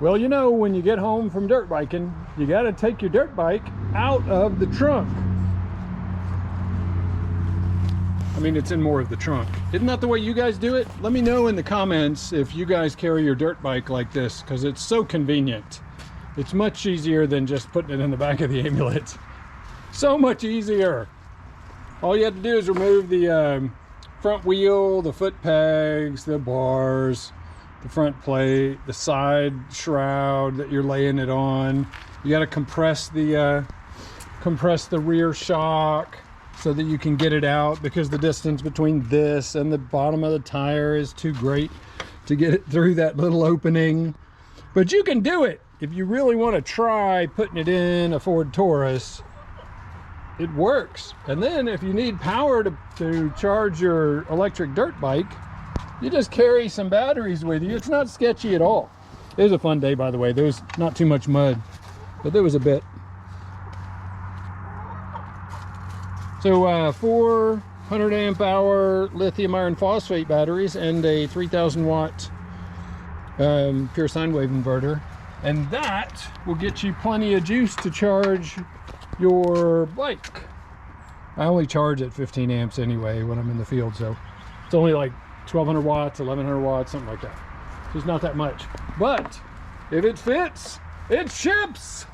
Well, you know, when you get home from dirt biking, you got to take your dirt bike out of the trunk. I mean, it's in more of the trunk. Isn't that the way you guys do it? Let me know in the comments if you guys carry your dirt bike like this, because it's so convenient. It's much easier than just putting it in the back of the Amulet. So much easier. All you have to do is remove the front wheel, the foot pegs, the bars, the front plate, the side shroud that you're laying it on. You got to compress the rear shock so that you can get it out, because the distance between this and the bottom of the tire is too great to get it through that little opening. But you can do it if you really want to try putting it in a Ford Taurus. It works. And then if you need power to charge your electric dirt bike, you just carry some batteries with you. It's not sketchy at all. It was a fun day, by the way. There was not too much mud, but there was a bit. So 400 amp hour lithium iron phosphate batteries and a 3000 watt pure sine wave inverter. And that will get you plenty of juice to charge your bike. I only charge at 15 amps anyway when I'm in the field, so it's only like 1200 watts, 1100 watts, something like that. So it's not that much. But if it fits, it ships.